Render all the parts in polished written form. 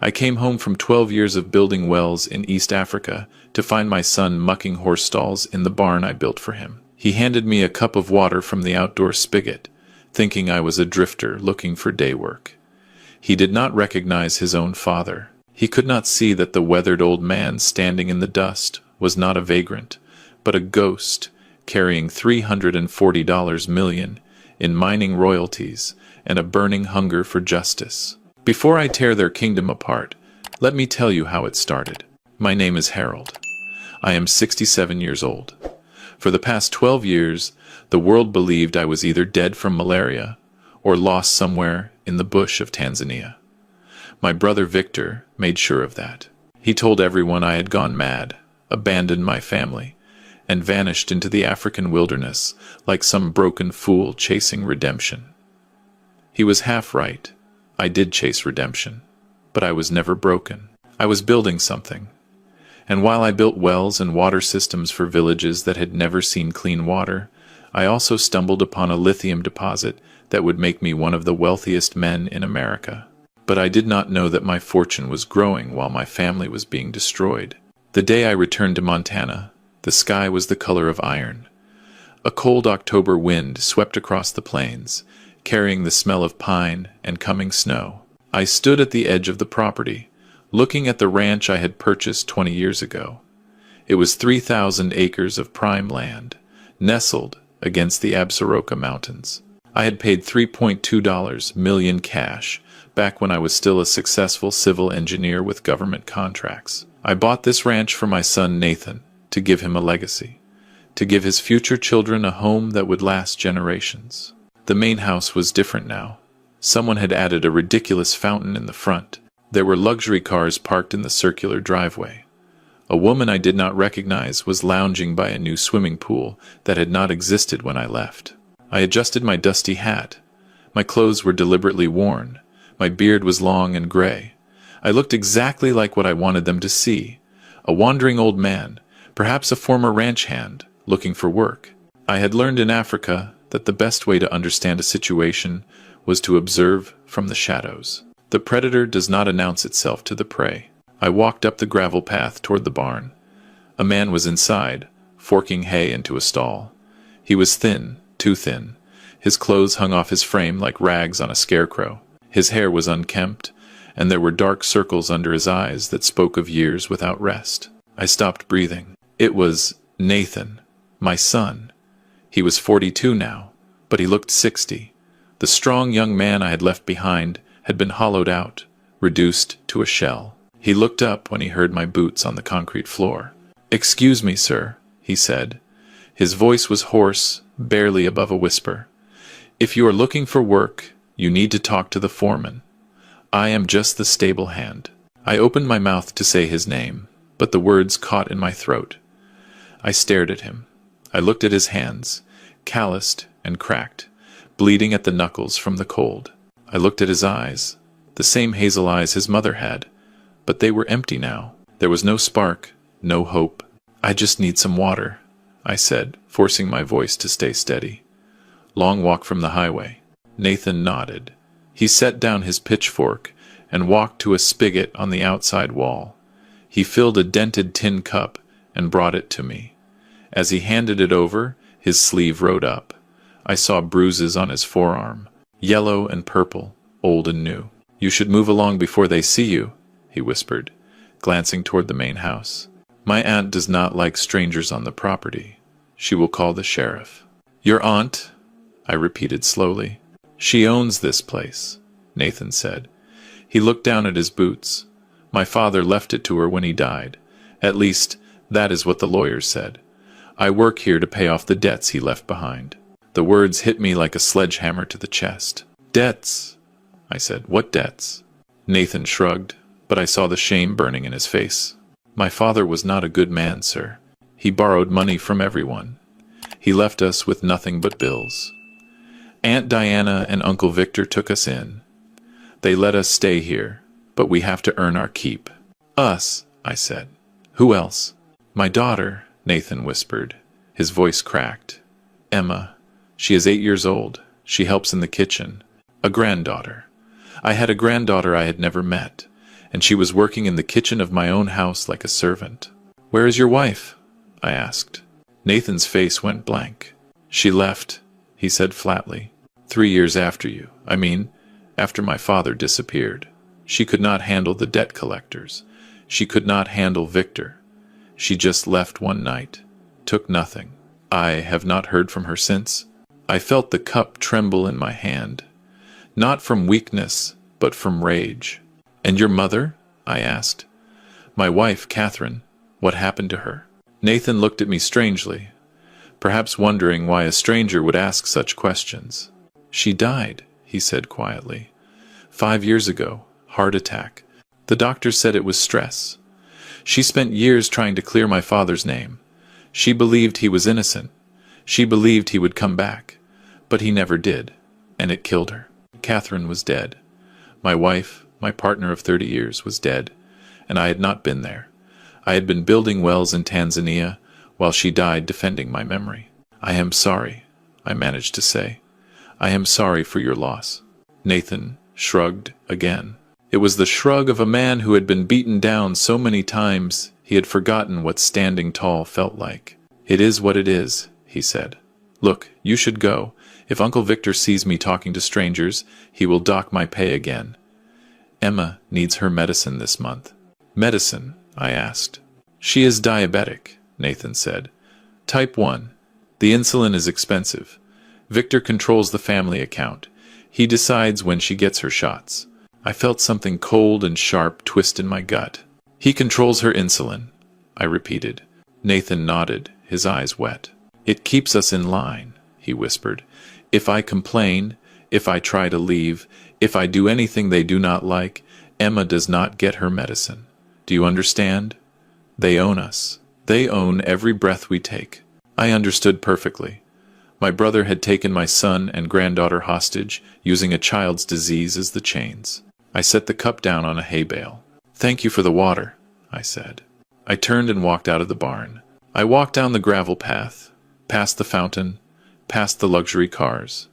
I came home from 12 years of building wells in East Africa to find my son mucking horse stalls in the barn I built for him. He handed me a cup of water from the outdoor spigot, thinking I was a drifter looking for day work. He did not recognize his own father. He could not see that the weathered old man standing in the dust was not a vagrant, but a ghost carrying $340 million in mining royalties and a burning hunger for justice. Before I tear their kingdom apart, let me tell you how it started. My name is Harold. I am 67 years old. For the past 12 years, the world believed I was either dead from malaria or lost somewhere in the bush of Tanzania. My brother Victor made sure of that. He told everyone I had gone mad, abandoned my family, and vanished into the African wilderness like some broken fool chasing redemption. He was half right. I did chase redemption, but I was never broken. I was building something. And while I built wells and water systems for villages that had never seen clean water, I also stumbled upon a lithium deposit that would make me one of the wealthiest men in America. But I did not know that my fortune was growing while my family was being destroyed. The day I returned to Montana, the sky was the color of iron. A cold October wind swept across the plains, carrying the smell of pine and coming snow. I stood at the edge of the property, looking at the ranch I had purchased 20 years ago. It was 3,000 acres of prime land, nestled against the Absaroka Mountains. I had paid $3.2 million cash back when I was still a successful civil engineer with government contracts. I bought this ranch for my son Nathan to give him a legacy, to give his future children a home that would last generations. The main house was different now. Someone had added a ridiculous fountain in the front. There were luxury cars parked in the circular driveway. A woman I did not recognize was lounging by a new swimming pool that had not existed when I left. I adjusted my dusty hat. My clothes were deliberately worn. My beard was long and gray. I looked exactly like what I wanted them to see. A wandering old man, perhaps a former ranch hand, looking for work. I had learned in Africa that the best way to understand a situation was to observe from the shadows. The predator does not announce itself to the prey. I walked up the gravel path toward the barn. A man was inside, forking hay into a stall. He was thin, too thin. His clothes hung off his frame like rags on a scarecrow. His hair was unkempt, and there were dark circles under his eyes that spoke of years without rest. I stopped breathing. It was Nathan, my son. He was 42 now, but he looked 60. The strong young man I had left behind had been hollowed out, reduced to a shell. He looked up when he heard my boots on the concrete floor. "Excuse me, sir," he said. His voice was hoarse, barely above a whisper. "If you are looking for work, you need to talk to the foreman. I am just the stable hand." I opened my mouth to say his name, but the words caught in my throat. I stared at him. I looked at his hands, calloused and cracked, bleeding at the knuckles from the cold. I looked at his eyes, the same hazel eyes his mother had, but they were empty now. There was no spark, no hope. "I just need some water," I said, forcing my voice to stay steady. "Long walk from the highway." Nathan nodded. He set down his pitchfork and walked to a spigot on the outside wall. He filled a dented tin cup and brought it to me. As he handed it over, his sleeve rode up. I saw bruises on his forearm, yellow and purple, old and new. "You should move along before they see you," he whispered, glancing toward the main house. "My aunt does not like strangers on the property. She will call the sheriff." "Your aunt?" I repeated slowly. "She owns this place," Nathan said. He looked down at his boots. "My father left it to her when he died. At least, that is what the lawyers said. I work here to pay off the debts he left behind." The words hit me like a sledgehammer to the chest. "Debts?" I said. "What debts?" Nathan shrugged, but I saw the shame burning in his face. "My father was not a good man, sir. He borrowed money from everyone. He left us with nothing but bills. Aunt Diana and Uncle Victor took us in. They let us stay here, but we have to earn our keep." "Us," I said. "Who else?" "My daughter," Nathan whispered. His voice cracked. "Emma. She is 8 years old. She helps in the kitchen. A granddaughter. I had a granddaughter I had never met, and she was working in the kitchen of my own house like a servant. "Where is your wife?" I asked. Nathan's face went blank. "She left," he said flatly. "3 years after you. After my father disappeared. She could not handle the debt collectors. She could not handle Victor. She just left one night. Took nothing. I have not heard from her since." I felt the cup tremble in my hand. Not from weakness, but from rage. "And your mother?" I asked. "My wife, Catherine. What happened to her?" Nathan looked at me strangely, perhaps wondering why a stranger would ask such questions. "She died," he said quietly. 5 years ago. Heart attack. The doctor said it was stress. She spent years trying to clear my father's name. She believed he was innocent. She believed he would come back. But he never did, and it killed her. Catherine was dead. My wife, my partner of 30 years, was dead, and I had not been there. I had been building wells in Tanzania while she died defending my memory. "I am sorry," I managed to say. "I am sorry for your loss." Nathan shrugged again. It was the shrug of a man who had been beaten down so many times he had forgotten what standing tall felt like. "It is what it is," he said. "Look, you should go. If Uncle Victor sees me talking to strangers, he will dock my pay again. Emma needs her medicine this month." "Medicine?" I asked. "She is diabetic," Nathan said. "Type 1. The insulin is expensive. Victor controls the family account. He decides when she gets her shots." I felt something cold and sharp twist in my gut. "He controls her insulin," I repeated. Nathan nodded, his eyes wet. "It keeps us in line," he whispered. "If I complain, if I try to leave, if I do anything they do not like, Emma does not get her medicine. Do you understand? They own us. They own every breath we take." I understood perfectly. My brother had taken my son and granddaughter hostage, using a child's disease as the chains. I set the cup down on a hay bale. "Thank you for the water," I said. I turned and walked out of the barn. I walked down the gravel path, past the fountain, past the luxury cars.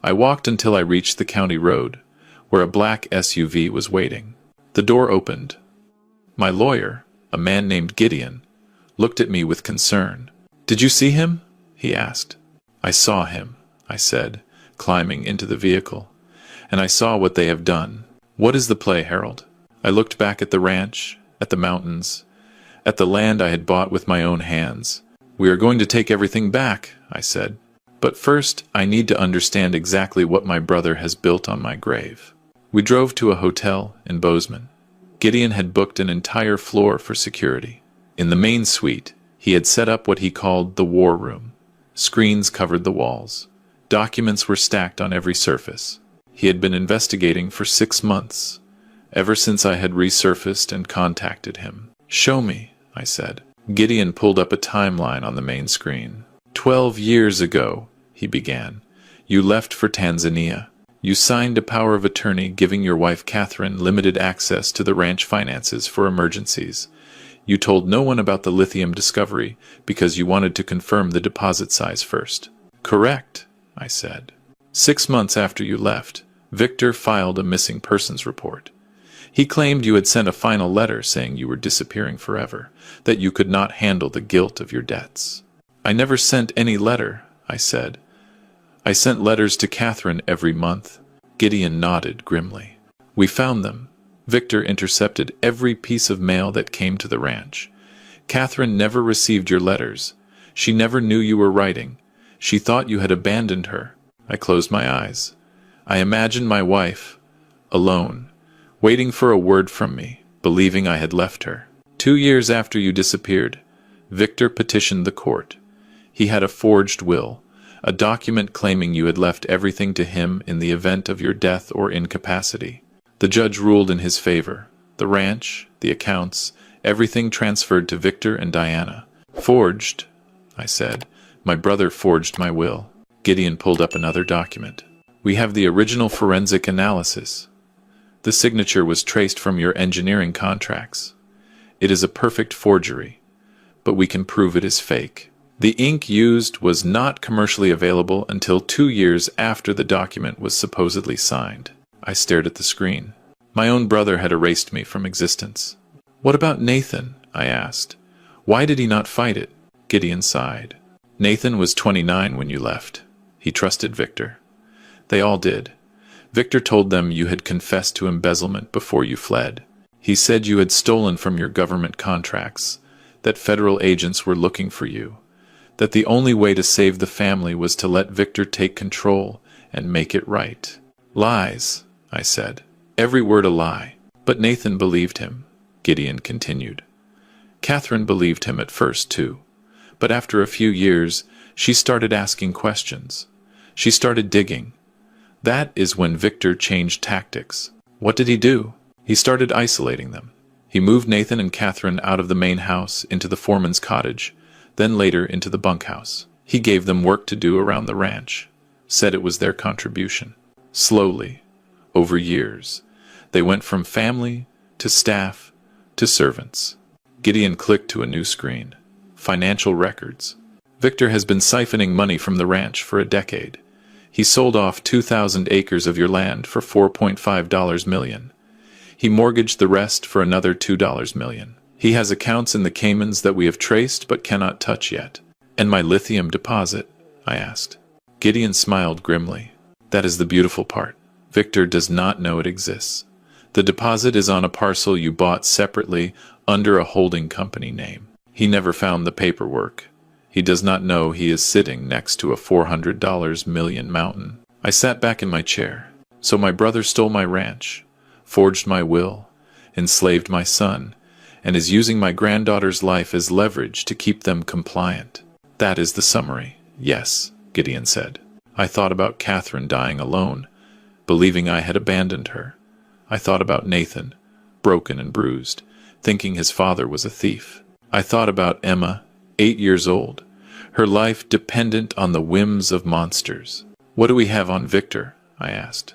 I walked until I reached the county road, where a black SUV was waiting. The door opened. My lawyer, a man named Gideon, looked at me with concern. "Did you see him?" he asked. "I saw him," I said, climbing into the vehicle. "And I saw what they have done." "What is the play, Harold?" I looked back at the ranch, at the mountains, at the land I had bought with my own hands. "We are going to take everything back," I said. "But first, I need to understand exactly what my brother has built on my grave." We drove to a hotel in Bozeman. Gideon had booked an entire floor for security. In the main suite, he had set up what he called the war room. Screens covered the walls. Documents were stacked on every surface. He had been investigating for 6 months, ever since I had resurfaced and contacted him. "Show me," I said. Gideon pulled up a timeline on the main screen. 12 years ago, he began. "You left for Tanzania. You signed a power of attorney giving your wife Catherine limited access to the ranch finances for emergencies. You told no one about the lithium discovery because you wanted to confirm the deposit size first." "Correct," I said. 6 months after you left, Victor filed a missing persons report. He claimed you had sent a final letter saying you were disappearing forever, that you could not handle the guilt of your debts. "I never sent any letter," I said. "I sent letters to Catherine every month." Gideon nodded grimly. "We found them. Victor intercepted every piece of mail that came to the ranch. Catherine never received your letters. She never knew you were writing. She thought you had abandoned her." I closed my eyes. I imagined my wife, alone, waiting for a word from me, believing I had left her. 2 years after you disappeared, Victor petitioned the court. He had a forged will, a document claiming you had left everything to him in the event of your death or incapacity. The judge ruled in his favor. The ranch, the accounts, everything transferred to Victor and Diana. "Forged," I said. "My brother forged my will." Gideon pulled up another document. "We have the original forensic analysis. The signature was traced from your engineering contracts. It is a perfect forgery, but we can prove it is fake. The ink used was not commercially available until 2 years after the document was supposedly signed." I stared at the screen. My own brother had erased me from existence. What about Nathan? I asked. Why did he not fight it? Gideon sighed. Nathan was 29 when you left. He trusted Victor. They all did. Victor told them you had confessed to embezzlement before you fled. He said you had stolen from your government contracts, that federal agents were looking for you, that the only way to save the family was to let Victor take control and make it right. Lies, I said. Every word a lie. But Nathan believed him, Gideon continued. Catherine believed him at first, too. But after a few years, she started asking questions. She started digging. That is when Victor changed tactics. What did he do? He started isolating them. He moved Nathan and Catherine out of the main house into the foreman's cottage, then later into the bunkhouse. He gave them work to do around the ranch, said it was their contribution. Slowly, over years, they went from family to staff to servants. Gideon clicked to a new screen. Financial records. Victor has been siphoning money from the ranch for a decade. He sold off 2,000 acres of your land for $4.5 million. He mortgaged the rest for another $2 million. He has accounts in the Caymans that we have traced but cannot touch yet. And my lithium deposit? I asked. Gideon smiled grimly. That is the beautiful part. Victor does not know it exists. The deposit is on a parcel you bought separately under a holding company name. He never found the paperwork. He does not know he is sitting next to a $400 million mountain. I sat back in my chair. So my brother stole my ranch, forged my will, enslaved my son, and is using my granddaughter's life as leverage to keep them compliant. That is the summary. Yes, Gideon said. I thought about Catherine dying alone, believing I had abandoned her. I thought about Nathan, broken and bruised, thinking his father was a thief. I thought about Emma, 8 years old, her life dependent on the whims of monsters. What do we have on Victor? I asked.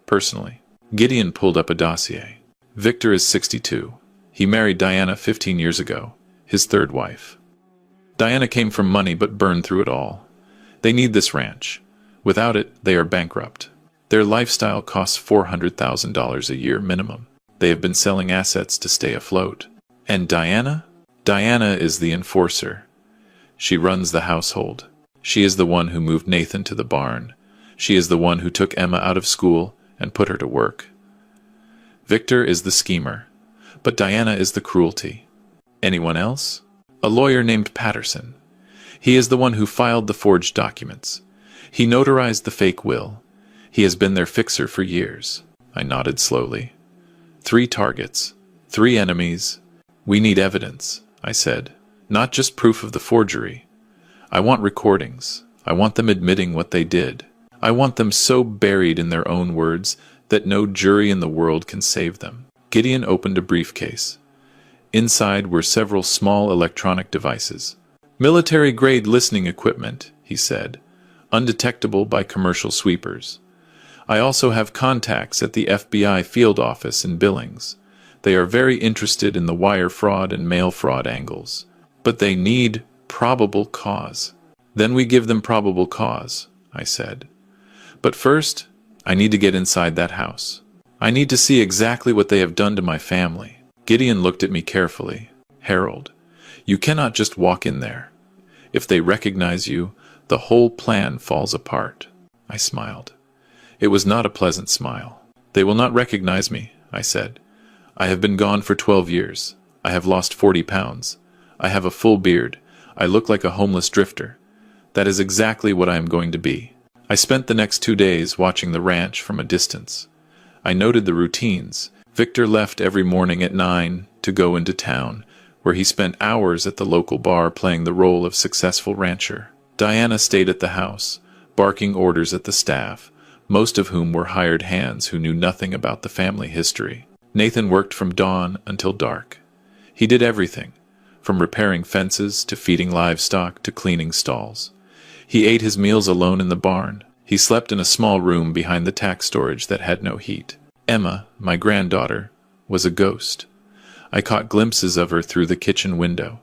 Personally. Gideon pulled up a dossier. Victor is 62. He married Diana 15 years ago, his third wife. Diana came from money but burned through it all. They need this ranch. Without it, they are bankrupt. Their lifestyle costs $400,000 a year minimum. They have been selling assets to stay afloat. And Diana? Diana is the enforcer. She runs the household. She is the one who moved Nathan to the barn. She is the one who took Emma out of school and put her to work. Victor is the schemer, but Diana is the cruelty. Anyone else? A lawyer named Patterson. He is the one who filed the forged documents. He notarized the fake will. He has been their fixer for years. I nodded slowly. 3 targets, 3 enemies. We need evidence, I said. Not just proof of the forgery. I want recordings. I want them admitting what they did. I want them so buried in their own words that no jury in the world can save them. Gideon opened a briefcase. Inside were several small electronic devices. Military-grade listening equipment, he said, undetectable by commercial sweepers. I also have contacts at the FBI field office in Billings. They are very interested in the wire fraud and mail fraud angles. But they need probable cause. Then we give them probable cause, I said. But first, I need to get inside that house. I need to see exactly what they have done to my family. Gideon looked at me carefully. Harold, you cannot just walk in there. If they recognize you, the whole plan falls apart. I smiled. It was not a pleasant smile. They will not recognize me, I said. I have been gone for 12 years. I have lost 40 pounds. I have a full beard. I look like a homeless drifter. That is exactly what I am going to be. I spent the next 2 days watching the ranch from a distance. I noted the routines. Victor left every morning at 9 to go into town, where he spent hours at the local bar playing the role of successful rancher. Diana stayed at the house, barking orders at the staff, most of whom were hired hands who knew nothing about the family history. Nathan worked from dawn until dark. He did everything, from repairing fences to feeding livestock to cleaning stalls. He ate his meals alone in the barn. He slept in a small room behind the tack storage that had no heat. Emma, my granddaughter, was a ghost. I caught glimpses of her through the kitchen window.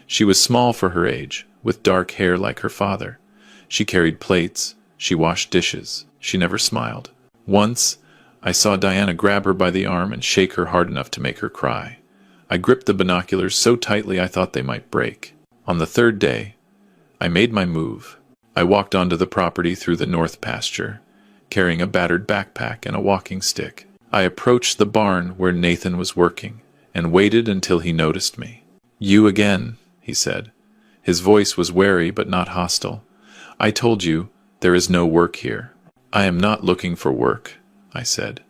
She was small for her age, with dark hair like her father. She carried plates. She washed dishes. She never smiled. Once, I saw Diana grab her by the arm and shake her hard enough to make her cry. I gripped the binoculars so tightly I thought they might break. On the third day, I made my move. I walked onto the property through the north pasture, carrying a battered backpack and a walking stick. I approached the barn where Nathan was working and waited until he noticed me. "You again," he said. His voice was wary but not hostile. "I told you, there is no work here." "I am not looking for work," I said.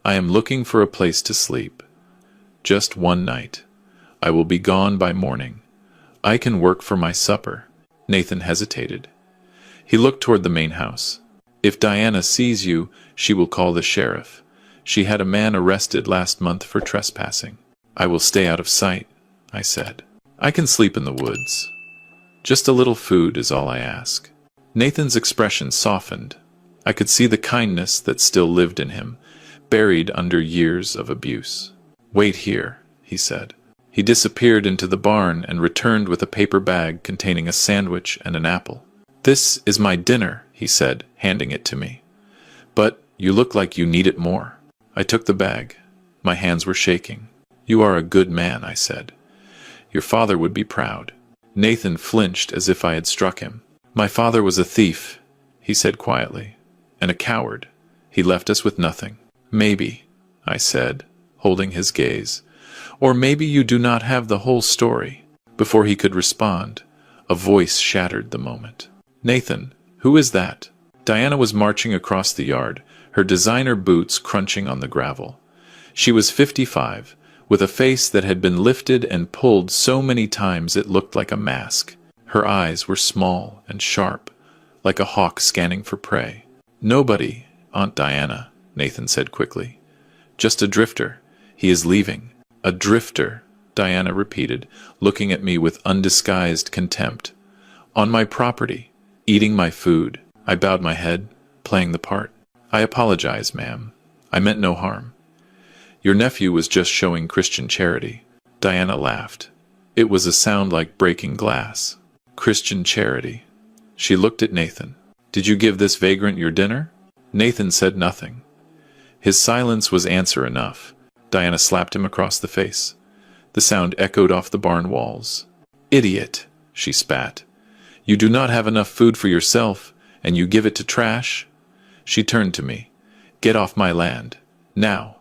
"I am looking for a place to sleep. Just one night. I will be gone by morning. I can work for my supper." Nathan hesitated. He looked toward the main house. "If Diana sees you, she will call the sheriff. She had a man arrested last month for trespassing." "I will stay out of sight," I said. "I can sleep in the woods. Just a little food is all I ask." Nathan's expression softened. I could see the kindness that still lived in him, buried under years of abuse. "Wait here," he said. He disappeared into the barn and returned with a paper bag containing a sandwich and an apple. "This is my dinner," he said, handing it to me. "But you look like you need it more." I took the bag. My hands were shaking. "You are a good man," I said. "Your father would be proud." Nathan flinched as if I had struck him. "My father was a thief," he said quietly, "and a coward. He left us with nothing." "Maybe," I said, holding his gaze. "Or maybe you do not have the whole story." Before he could respond, a voice shattered the moment. "Nathan, who is that?" Diana was marching across the yard, her designer boots crunching on the gravel. She was 55, with a face that had been lifted and pulled so many times it looked like a mask. Her eyes were small and sharp, like a hawk scanning for prey. "Nobody, Aunt Diana," Nathan said quickly. "Just a drifter. He is leaving." "A drifter," Diana repeated, looking at me with undisguised contempt. "On my property, eating my food." I bowed my head, playing the part. "I apologize, ma'am. I meant no harm. Your nephew was just showing Christian charity." Diana laughed. It was a sound like breaking glass. "Christian charity." She looked at Nathan. "Did you give this vagrant your dinner?" Nathan said nothing. His silence was answer enough. Diana slapped him across the face. The sound echoed off the barn walls. "Idiot," she spat. "You do not have enough food for yourself, and you give it to trash?" She turned to me. "Get off my land. Now.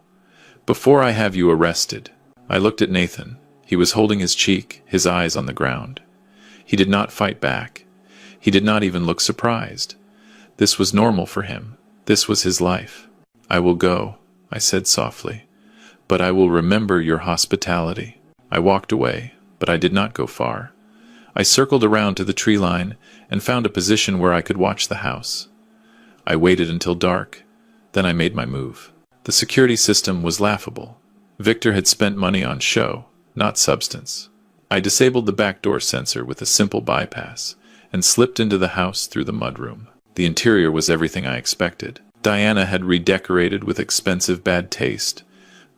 Before I have you arrested." I looked at Nathan. He was holding his cheek, his eyes on the ground. He did not fight back. He did not even look surprised. This was normal for him. This was his life. "I will go," I said softly. "But I will remember your hospitality." I walked away, but I did not go far. I circled around to the tree line and found a position where I could watch the house. I waited until dark. Then I made my move. The security system was laughable. Victor had spent money on show, not substance. I disabled the backdoor sensor with a simple bypass and slipped into the house through the mudroom. The interior was everything I expected. Diana had redecorated with expensive bad taste.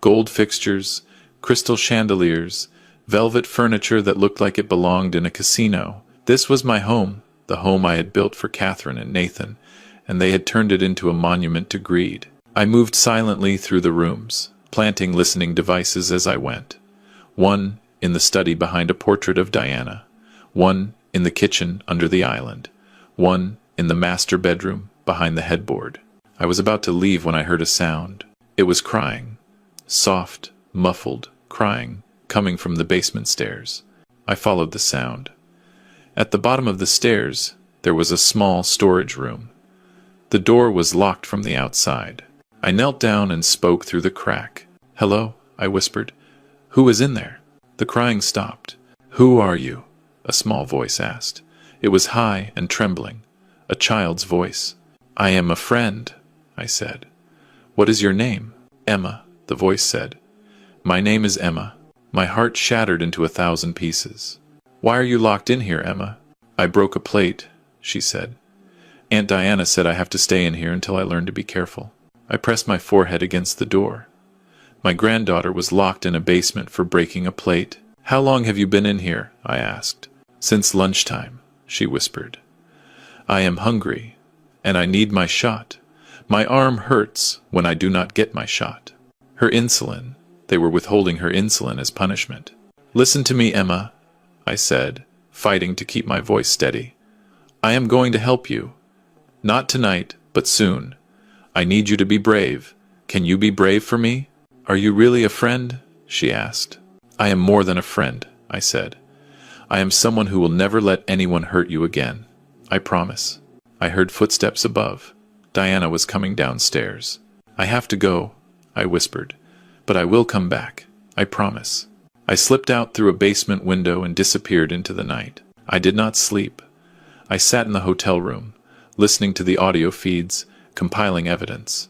Gold fixtures, crystal chandeliers, velvet furniture that looked like it belonged in a casino. This was my home, the home I had built for Catherine and Nathan, and they had turned it into a monument to greed. I moved silently through the rooms, planting listening devices as I went. One in the study behind a portrait of Diana, one in the kitchen under the island, one in the master bedroom behind the headboard. I was about to leave when I heard a sound. It was crying. Soft, muffled crying, coming from the basement stairs. I followed the sound. At the bottom of the stairs, there was a small storage room. The door was locked from the outside. I knelt down and spoke through the crack. "Hello," I whispered. "Who is in there?" The crying stopped. "Who are you?" a small voice asked. It was high and trembling, a child's voice. "I am a friend," I said. "What is your name?" "Emma," the voice said. "My name is Emma." My heart shattered into 1,000 pieces. "Why are you locked in here, Emma?" "I broke a plate," she said. "Aunt Diana said I have to stay in here until I learn to be careful." I pressed my forehead against the door. My granddaughter was locked in a basement for breaking a plate. "How long have you been in here?" I asked. "Since lunchtime," she whispered. "I am hungry, and I need my shot. My arm hurts when I do not get my shot. Her insulin. They were withholding her insulin as punishment. Listen to me, Emma, I said, fighting to keep my voice steady. I am going to help you. Not tonight, but soon. I need you to be brave. Can you be brave for me? Are you really a friend? She asked. I am more than a friend, I said. I am someone who will never let anyone hurt you again. I promise. I heard footsteps above. Diana was coming downstairs. I have to go, I whispered. But I will come back. I promise. I slipped out through a basement window and disappeared into the night. I did not sleep. I sat in the hotel room, listening to the audio feeds, compiling evidence.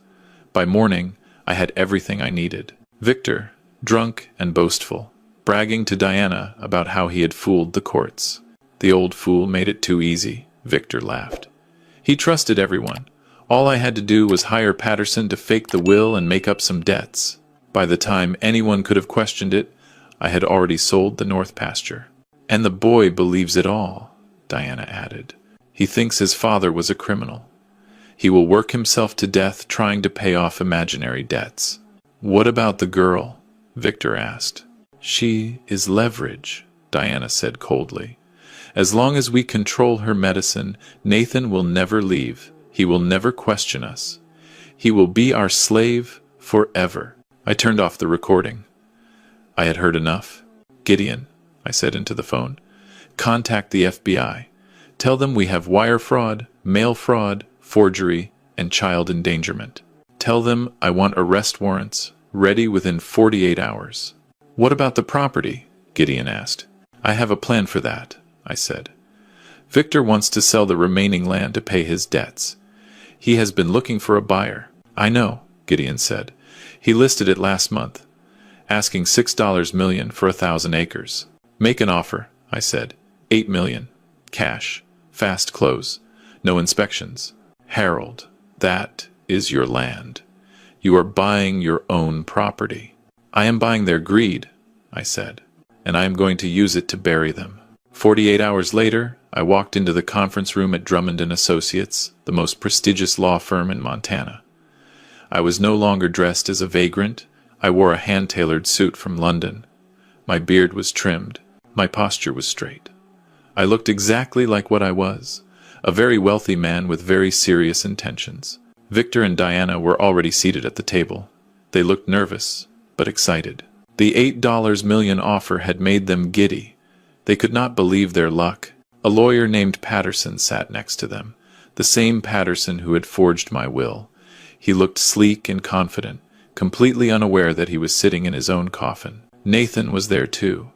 By morning, I had everything I needed. Victor, drunk and boastful, bragging to Diana about how he had fooled the courts. The old fool made it too easy, Victor laughed. He trusted everyone. All I had to do was hire Patterson to fake the will and make up some debts. By the time anyone could have questioned it, I had already sold the North Pasture. And the boy believes it all, Diana added. He thinks his father was a criminal. He will work himself to death trying to pay off imaginary debts. What about the girl? Victor asked. She is leverage, Diana said coldly. As long as we control her medicine, Nathan will never leave. He will never question us. He will be our slave forever. I turned off the recording. I had heard enough. Gideon, I said into the phone, contact the FBI. Tell them we have wire fraud, mail fraud, forgery, and child endangerment. Tell them I want arrest warrants, ready within 48 hours. What about the property? Gideon asked. I have a plan for that, I said. Victor wants to sell the remaining land to pay his debts. He has been looking for a buyer. I know, Gideon said. He listed it last month, asking $6 million for 1,000 acres. Make an offer, I said. $8 million. Cash. Fast close. No inspections. Harold, that is your land. You are buying your own property. I am buying their greed, I said, and I am going to use it to bury them. 48 hours later, I walked into the conference room at Drummond & Associates, the most prestigious law firm in Montana. I was no longer dressed as a vagrant. I wore a hand-tailored suit from London. My beard was trimmed. My posture was straight. I looked exactly like what I was, a very wealthy man with very serious intentions. Victor and Diana were already seated at the table. They looked nervous, but excited. The $8 million offer had made them giddy. They could not believe their luck. A lawyer named Patterson sat next to them, the same Patterson who had forged my will. He looked sleek and confident, completely unaware that he was sitting in his own coffin. Nathan was there too.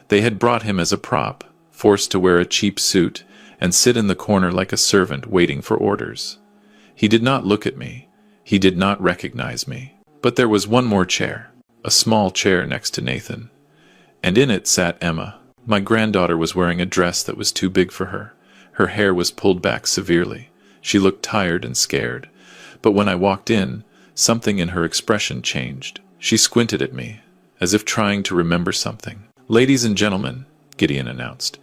They had brought him as a prop, forced to wear a cheap suit and sit in the corner like a servant waiting for orders. He did not look at me. He did not recognize me. But there was one more chair, a small chair next to Nathan, and in it sat Emma. My granddaughter was wearing a dress that was too big for her. Her hair was pulled back severely. She looked tired and scared. But when I walked in, something in her expression changed. She squinted at me, as if trying to remember something. Ladies and gentlemen, Gideon announced,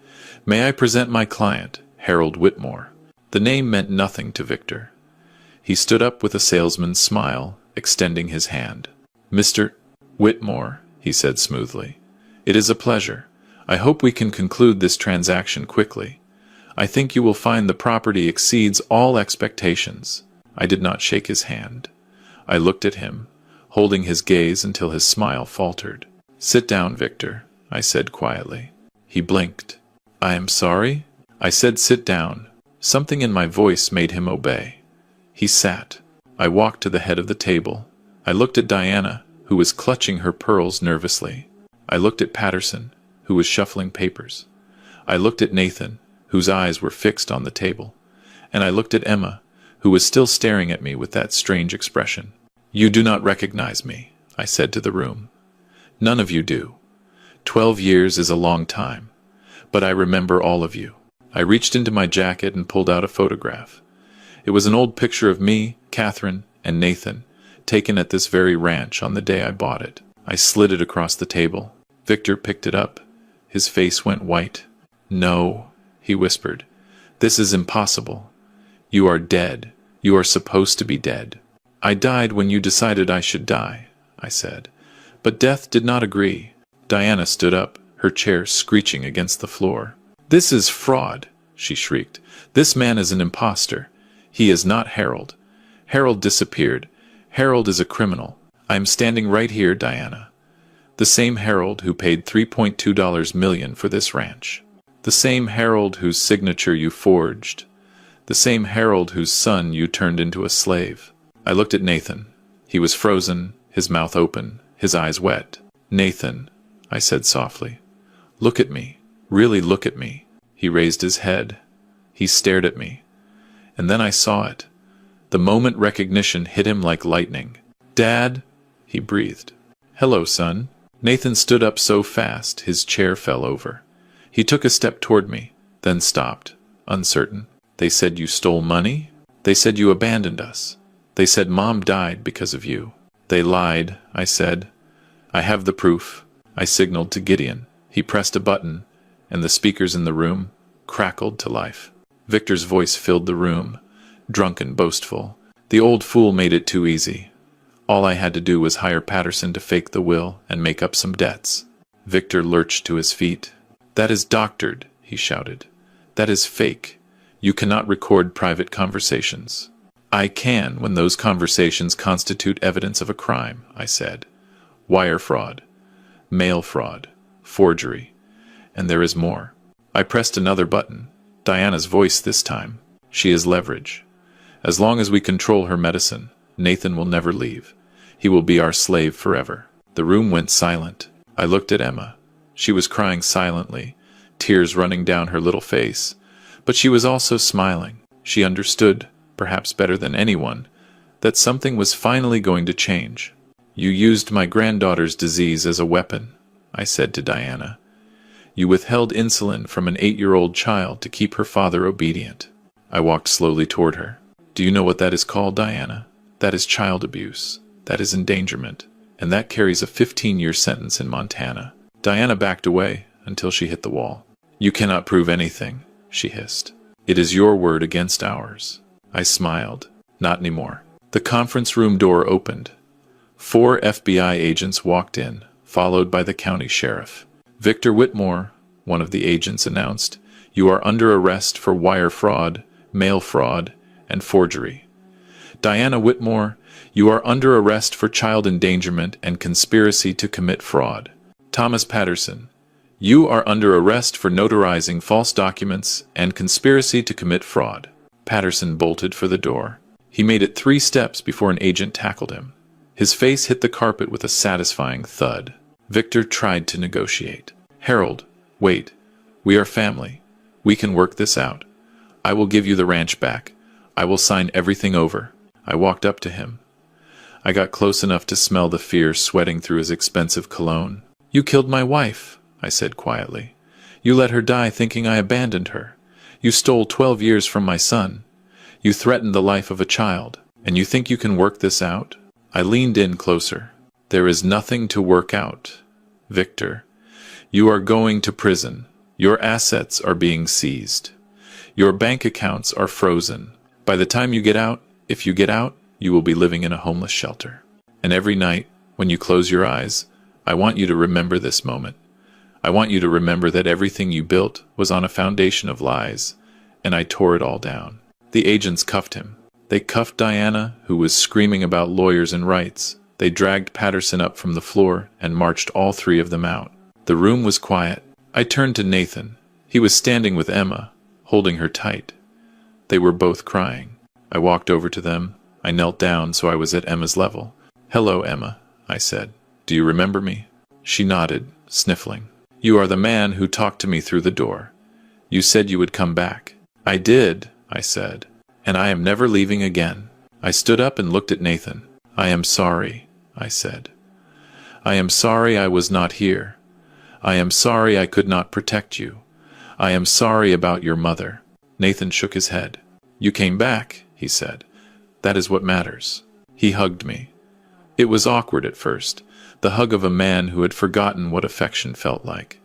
may I present my client, Harold Whitmore. The name meant nothing to Victor. He stood up with a salesman's smile, extending his hand. Mr. Whitmore, he said smoothly, it is a pleasure. I hope we can conclude this transaction quickly. I think you will find the property exceeds all expectations. I did not shake his hand. I looked at him, holding his gaze until his smile faltered. Sit down, Victor, I said quietly. He blinked. I am sorry? I said sit down. Something in my voice made him obey. He sat. I walked to the head of the table. I looked at Diana, who was clutching her pearls nervously. I looked at Patterson, who was shuffling papers. I looked at Nathan, whose eyes were fixed on the table. And I looked at Emma, who was still staring at me with that strange expression. You do not recognize me, I said to the room. None of you do. 12 years is a long time. But I remember all of you. I reached into my jacket and pulled out a photograph. It was an old picture of me, Catherine, and Nathan, taken at this very ranch on the day I bought it. I slid it across the table. Victor picked it up. His face went white. No, he whispered. This is impossible. You are dead. You are supposed to be dead. I died when you decided I should die, I said. But death did not agree. Diana stood up, her chair screeching against the floor. This is fraud, she shrieked. This man is an impostor. He is not Harold. Harold disappeared. Harold is a criminal. I am standing right here, Diana. The same Harold who paid $3.2 million for this ranch. The same Harold whose signature you forged. The same Harold whose son you turned into a slave. I looked at Nathan. He was frozen, his mouth open, his eyes wet. Nathan, I said softly, look at me. Really look at me. He raised his head. He stared at me. And then I saw it. The moment recognition hit him like lightning. Dad, he breathed. Hello, son. Nathan stood up so fast his chair fell over. He took a step toward me, then stopped, uncertain. They said you stole money? They said you abandoned us. They said Mom died because of you. They lied, I said. I have the proof. I signaled to Gideon. He pressed a button, and the speakers in the room crackled to life. Victor's voice filled the room, drunken, boastful. The old fool made it too easy. All I had to do was hire Patterson to fake the will and make up some debts. Victor lurched to his feet. That is doctored, he shouted. That is fake. You cannot record private conversations. I can when those conversations constitute evidence of a crime, I said. Wire fraud, mail fraud, forgery, and there is more. I pressed another button. Diana's voice this time. She is leverage. As long as we control her medicine, Nathan will never leave. He will be our slave forever. The room went silent. I looked at Emma. She was crying silently, tears running down her little face. But she was also smiling. She understood, perhaps better than anyone, that something was finally going to change. You used my granddaughter's disease as a weapon, I said to Diana. You withheld insulin from an 8-year-old child to keep her father obedient. I walked slowly toward her. Do you know what that is called, Diana? That is child abuse. That is endangerment. And that carries a 15-year sentence in Montana. Diana backed away until she hit the wall. You cannot prove anything, she hissed. It is your word against ours. I smiled. Not anymore. The conference room door opened. 4 FBI agents walked in, followed by the county sheriff. Victor Whitmore, one of the agents announced, you are under arrest for wire fraud, mail fraud, and forgery. Diana Whitmore, you are under arrest for child endangerment and conspiracy to commit fraud. Thomas Patterson, you are under arrest for notarizing false documents and conspiracy to commit fraud. Patterson bolted for the door. He made it 3 steps before an agent tackled him. His face hit the carpet with a satisfying thud. Victor tried to negotiate. Harold, wait. We are family. We can work this out. I will give you the ranch back. I will sign everything over. I walked up to him. I got close enough to smell the fear sweating through his expensive cologne. You killed my wife, I said quietly. You let her die thinking I abandoned her. You stole 12 years from my son. You threatened the life of a child. And you think you can work this out? I leaned in closer. There is nothing to work out. Victor, you are going to prison. Your assets are being seized. Your bank accounts are frozen. By the time you get out, if you get out, you will be living in a homeless shelter. And every night, when you close your eyes, I want you to remember this moment. I want you to remember that everything you built was on a foundation of lies, and I tore it all down. The agents cuffed him. They cuffed Diana, who was screaming about lawyers and rights. They dragged Patterson up from the floor and marched all 3 of them out. The room was quiet. I turned to Nathan. He was standing with Emma, holding her tight. They were both crying. I walked over to them. I knelt down so I was at Emma's level. Hello, Emma, I said. Do you remember me? She nodded, sniffling. You are the man who talked to me through the door. You said you would come back. I did, I said. And I am never leaving again. I stood up and looked at Nathan. I am sorry, I said. I am sorry I was not here. I am sorry I could not protect you. I am sorry about your mother. Nathan shook his head. You came back, he said. That is what matters. He hugged me. It was awkward at first, the hug of a man who had forgotten what affection felt like.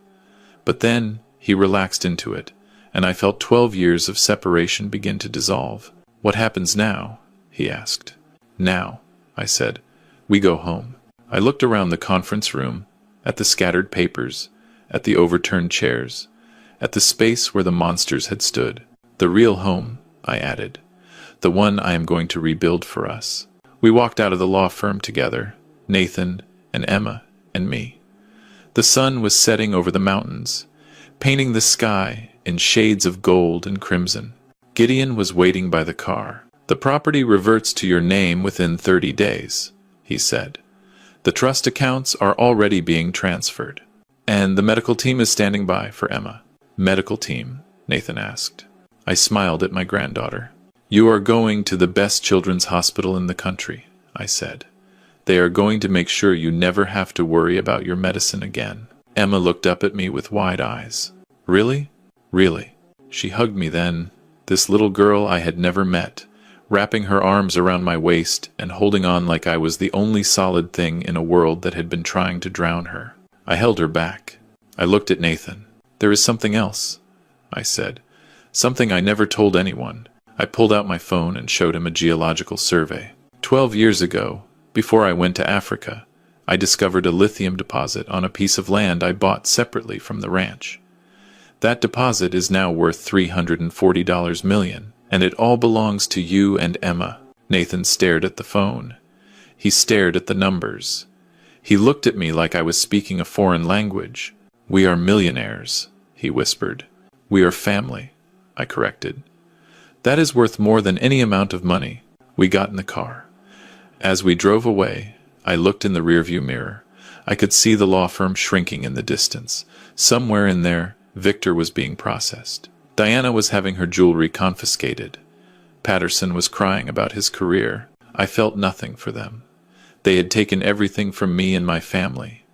But then he relaxed into it, and I felt 12 years of separation begin to dissolve. What happens now? He asked. Now, I said. We go home. I looked around the conference room, at the scattered papers, at the overturned chairs, at the space where the monsters had stood. The real home, I added. The one I am going to rebuild for us. We walked out of the law firm together, Nathan and Emma and me. The sun was setting over the mountains, painting the sky in shades of gold and crimson. Gideon was waiting by the car. The property reverts to your name within 30 days, he said. The trust accounts are already being transferred. And the medical team is standing by for Emma. Medical team? Nathan asked. I smiled at my granddaughter. You are going to the best children's hospital in the country, I said. They are going to make sure you never have to worry about your medicine again. Emma looked up at me with wide eyes. Really? Really? She hugged me then, this little girl I had never met, wrapping her arms around my waist and holding on like I was the only solid thing in a world that had been trying to drown her. I held her back. I looked at Nathan. There is something else, I said. Something I never told anyone. I pulled out my phone and showed him a geological survey. 12 years ago, before I went to Africa, I discovered a lithium deposit on a piece of land I bought separately from the ranch. That deposit is now worth $340 million, and it all belongs to you and Emma. Nathan stared at the phone. He stared at the numbers. He looked at me like I was speaking a foreign language. We are millionaires, he whispered. We are family, I corrected. That is worth more than any amount of money. We got in the car. As we drove away, I looked in the rearview mirror. I could see the law firm shrinking in the distance. Somewhere in there, Victor was being processed. Diana was having her jewelry confiscated. Patterson was crying about his career. I felt nothing for them. They had taken everything from me and my family.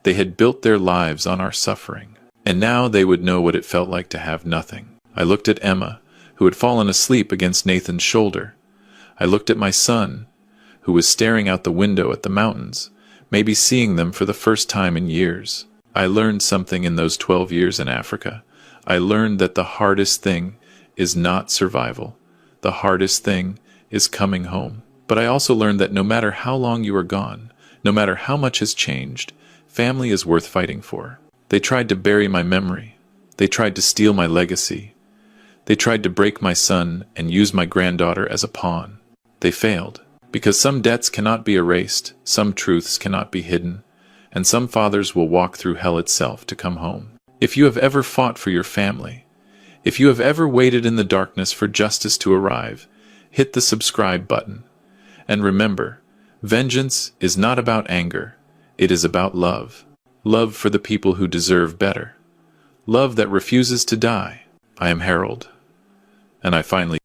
They had built their lives on our suffering. And now they would know what it felt like to have nothing. I looked at Emma, who had fallen asleep against Nathan's shoulder. I looked at my son, who was staring out the window at the mountains, maybe seeing them for the first time in years. I learned something in those 12 years in Africa. I learned that the hardest thing is not survival. The hardest thing is coming home. But I also learned that no matter how long you are gone, no matter how much has changed, family is worth fighting for. They tried to bury my memory. They tried to steal my legacy. They tried to break my son and use my granddaughter as a pawn. They failed, because some debts cannot be erased, some truths cannot be hidden, and some fathers will walk through hell itself to come home. If you have ever fought for your family, if you have ever waited in the darkness for justice to arrive, hit the subscribe button. And remember, vengeance is not about anger, it is about love. Love for the people who deserve better. Love that refuses to die. I am Harold, and I finally